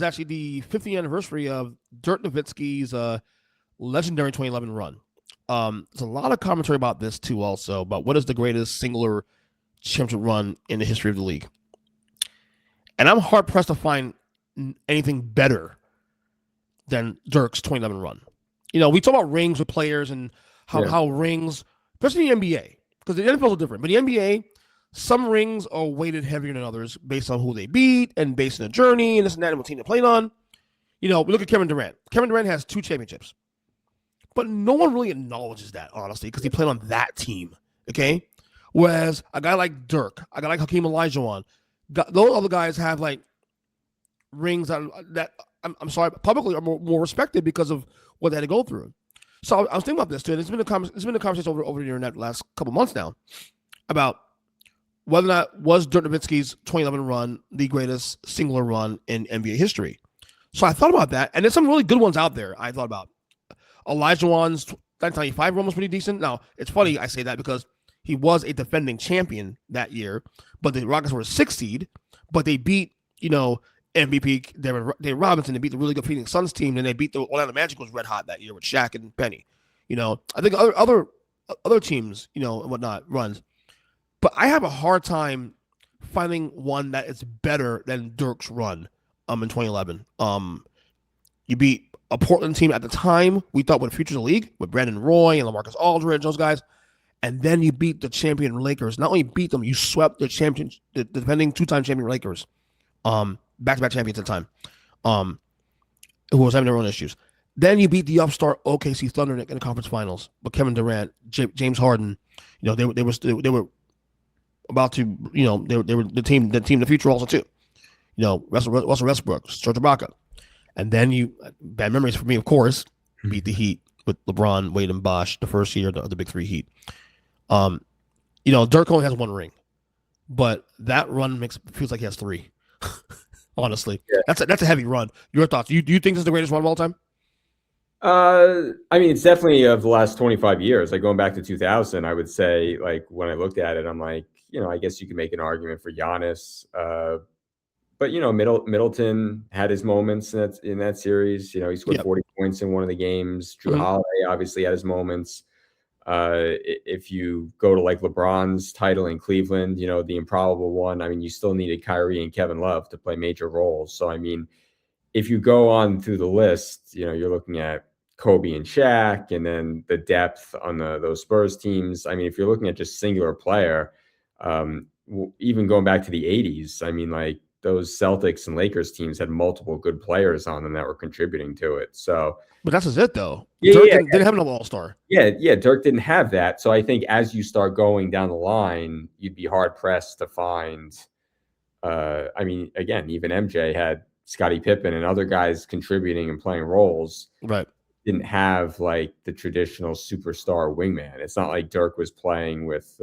It's actually the 50th anniversary of Dirk Nowitzki's legendary 2011 run. There's a lot of commentary about this too, also about what is the greatest singular championship run in the history of the league. And I'm hard pressed to find anything better than Dirk's 2011 run. We talk about rings with players and how rings, especially in the NBA, because the NFL is different. But the NBA, some rings are weighted heavier than others based on who they beat and based on the journey and this and that and what team they played on. We look at Kevin Durant. Kevin Durant has 2 championships. But no one really acknowledges that, honestly, because he played on that team, okay? Whereas a guy like Dirk, a guy like Hakeem Olajuwon, those other guys have, like, rings that I'm sorry, publicly are more respected because of what they had to go through. So I was thinking about this, too, and it's been a conversation over the internet the last couple months now about whether or not was Dirk Nowitzki's 2011 run the greatest singular run in NBA history. So I thought about that, and there's some really good ones out there I thought about. Olajuwon's 1995 run was pretty decent. Now, it's funny I say that because he was a defending champion that year, but the Rockets were a 6th seed, but they beat, MVP David Robinson. They beat the really good Phoenix Suns team, and they beat the Orlando Magic was red hot that year with Shaq and Penny. I think other teams, and whatnot, runs. But I have a hard time finding one that is better than Dirk's run in 2011. You beat a Portland team at the time we thought were the future of the league with Brandon Roy and LaMarcus Aldridge, those guys. And then you beat the champion Lakers. Not only beat them, you swept the defending 2-time champion Lakers, back-to-back champions at the time, who was having their own issues. Then you beat the upstart OKC Thunder in the conference finals. But Kevin Durant, James Harden, they were about to, they were the team of the future also too. Russell Westbrook, Serge Ibaka. And then bad memories for me, of course, beat the Heat with LeBron, Wade, and Bosh the first year of the Big Three Heat. Dirk only has 1 ring, but that run feels like he has 3. Honestly, that's a heavy run. Your thoughts? Do you think this is the greatest run of all time? It's definitely of the last 25 years. Like going back to 2000, I would say, like when I looked at it, I'm like, I guess you can make an argument for Giannis. But Middleton had his moments in that series. He scored 40 points in one of the games. Drew Holiday obviously had his moments. If you go to like LeBron's title in Cleveland, the improbable one. You still needed Kyrie and Kevin Love to play major roles. So if you go on through the list, you're looking at Kobe and Shaq, and then the depth on those Spurs teams. If you're looking at just singular player, even going back to the 80s, those Celtics and Lakers teams had multiple good players on them that were contributing to it. So, but that's just it, though. Dirk didn't have an all-star. Yeah, Dirk didn't have that. So I think as you start going down the line, you'd be hard pressed to find. Again, even MJ had Scottie Pippen and other guys contributing and playing roles. Right. Didn't have like the traditional superstar wingman. It's not like Dirk was playing with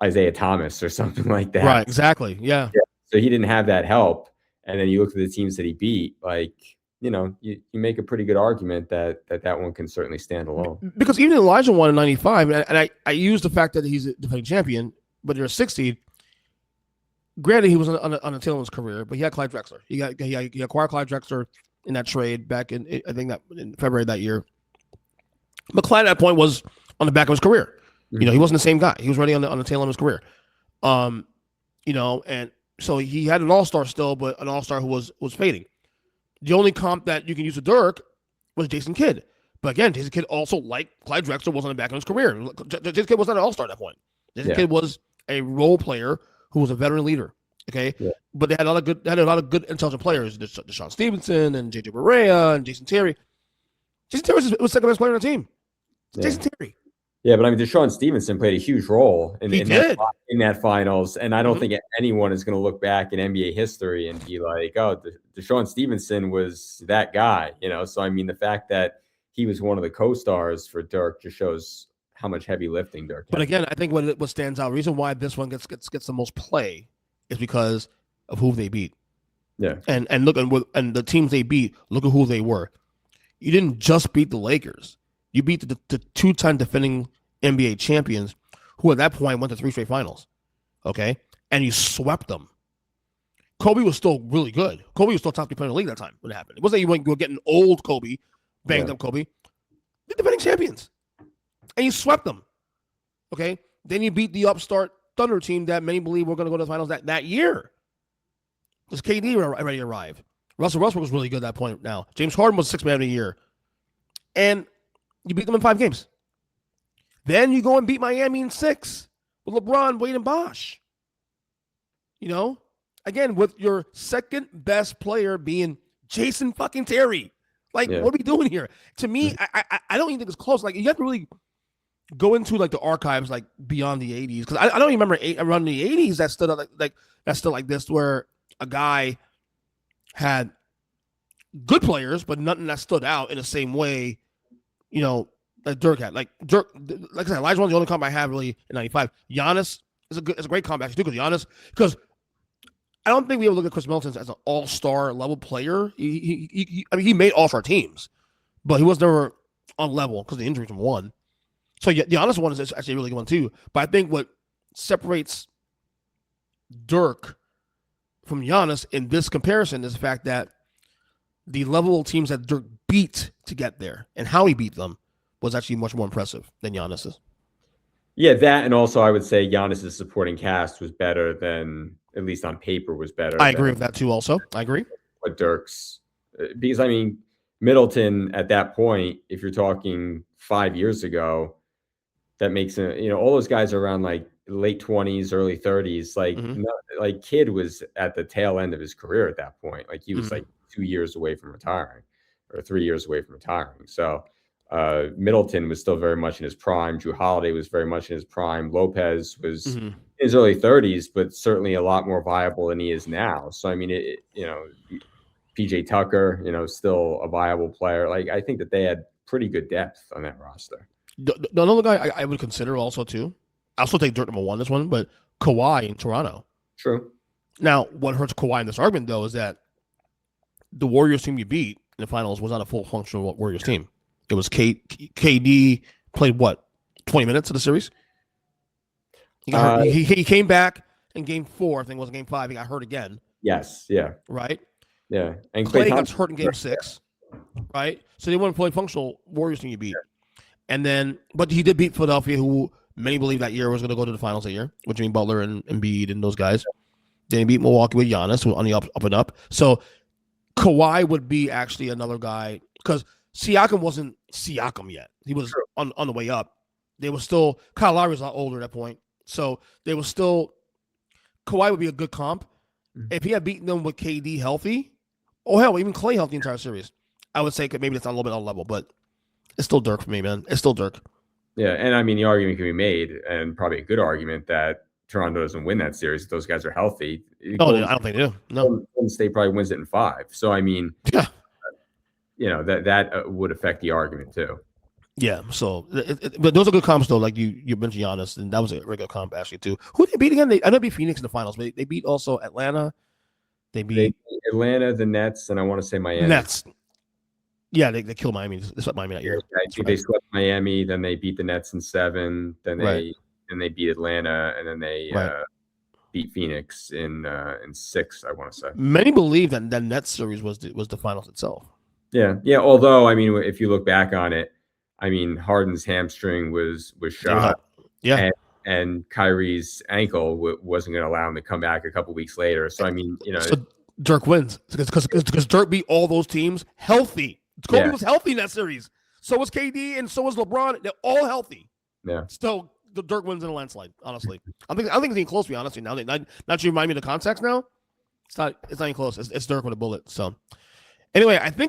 Isaiah Thomas or something like that. Right. Exactly. Yeah. So he didn't have that help. And then you look at the teams that he beat, you make a pretty good argument that one can certainly stand alone. Because even Elijah won in 95, and I use the fact that he's a defending champion, but they're a 6th seed. Granted, he was on a tail of his career, but he had Clyde Drexler. He acquired Clyde Drexler in that trade back in February of that year. But Clyde at that point was on the back of his career. Mm-hmm. He wasn't the same guy. He was already on the tail end of his career. And so he had an all-star still, but an all-star who was fading. The only comp that you can use to Dirk was Jason Kidd. But again, Jason Kidd also, like Clyde Drexler, was on the back of his career. Jason Kidd was not an all-star at that point. Jason Kidd was a role player who was a veteran leader. Okay, but they had a lot of good intelligent players. Deshaun Stevenson and JJ Barea and Jason Terry. Jason Terry was second best player on the team. Jason Terry. Yeah, but Deshaun Stevenson played a huge role in that finals, and I don't think anyone is going to look back in NBA history and be like, "Oh, Deshaun Stevenson was that guy," So the fact that he was one of the co-stars for Dirk just shows how much heavy lifting Dirk had. But again, I think what stands out, the reason why this one gets the most play, is because of who they beat. Yeah, and the teams they beat. Look at who they were. You didn't just beat the Lakers. You beat the 2-time defending NBA champions, who at that point went to 3 straight finals. Okay, and you swept them. Kobe was still really good. Kobe was still top 3 player in the league that time when it happened. It wasn't like you were getting old Kobe, banged up Kobe. They're defending champions. And you swept them. Okay? Then you beat the upstart Thunder team that many believe were going to go to the finals that year. Because KD already arrived. Russell Westbrook was really good at that point now. James Harden was 6th man of the year. And you beat them in 5 games. Then you go and beat Miami in 6 with LeBron, Wade, and Bosh. You know? Again, with your second best player being Jason fucking Terry. Like, what are we doing here? To me, I don't even think it's close. Like, you have to really go into like the archives, like beyond the 80s. Because I don't even remember around the 80s that stood up like that's still like this, where a guy had good players, but nothing that stood out in the same way, you know, that Dirk had. Like Dirk, like I said, Elijah was the only comeback I had really in '95. Giannis is a great comeback too, because I don't think we ever look at Chris Middleton as an all-star level player. He made all-star teams, but he was never on level because of the injuries from one. So yeah, the Giannis one is actually a really good one too. But I think what separates Dirk from Giannis in this comparison is the fact that the level of teams that Dirk beat to get there and how he beat them was actually much more impressive than Giannis's. Yeah, that, and also I would say Giannis's supporting cast was better than, at least on paper, was better. I agree with that too. Also, I agree. But Dirk's, because I mean, Middleton at that point, if you're talking 5 years ago, that makes it, you know, all those guys are around like late 20s, early 30s. Like, like Kidd was at the tail end of his career at that point. Like he was like 2 years away from retiring, or 3 years away from retiring. So Middleton was still very much in his prime. Drew Holiday was very much in his prime. Lopez was in his early 30s, but certainly a lot more viable than he is now. So I mean, you know, PJ Tucker, you know, still a viable player. Like I think that they had pretty good depth on that roster. The another guy I would consider also too, I'll still take Dirk number 1 this one, but Kawhi in Toronto. True. Now, what hurts Kawhi in this argument though is that the Warriors team you beat in the finals was not a full functional Warriors team. It was KD played what, 20 minutes of the series? He got hurt. He came back in game 4. I think it was game 5. He got hurt again. Yes. Yeah. Right? Yeah. And Klay got hurt in game 6. Right? So they weren't fully functional Warriors team you beat. And then, but he did beat Philadelphia, who many believe that year was going to go to the finals that year, with Jimmy Butler and Embiid and those guys. Then he beat Milwaukee with Giannis on the up and up. So Kawhi would be actually another guy, because Siakam wasn't Siakam yet. He was on the way up. They were still, Kyle Lowry was a lot older at that point. So they were still, Kawhi would be a good comp. If he had beaten them with KD healthy, or hell, even Klay healthy the entire series, I would say maybe it's not a little bit on level, but it's still Dirk for me, man. It's still Dirk. Yeah, and I mean, the argument can be made, and probably a good argument, that Toronto doesn't win that series if those guys are healthy. Oh, I don't think they do. No. Golden State probably wins it in 5. So, I mean, you know, that would affect the argument too. Yeah, so, but those are good comps, though. Like you mentioned Giannis, and that was a regular comp, actually, too. Who did they beat again? I know they beat Phoenix in the finals, but they beat also Atlanta. They beat Atlanta, the Nets, and I want to say Miami. Nets. Yeah, they killed Miami. They swept Miami that year. I think they swept Miami, then they beat the Nets in 7, then they beat Atlanta, and then they beat Phoenix in 6, I want to say. Many believe that the Nets series was the finals itself. Yeah. Although, I mean, if you look back on it, I mean, Harden's hamstring was shot. Yeah. And Kyrie's ankle wasn't going to allow him to come back a couple weeks later. So, I mean, you know. So Dirk wins because Dirk beat all those teams healthy. Kobe was healthy in that series. So was KD and so was LeBron. They're all healthy. Yeah. Still, the Dirk wins in a landslide, honestly. I think it's even close, to be honest. Now that you remind me of the context now, it's not even close. It's Dirk with a bullet. So, anyway, I think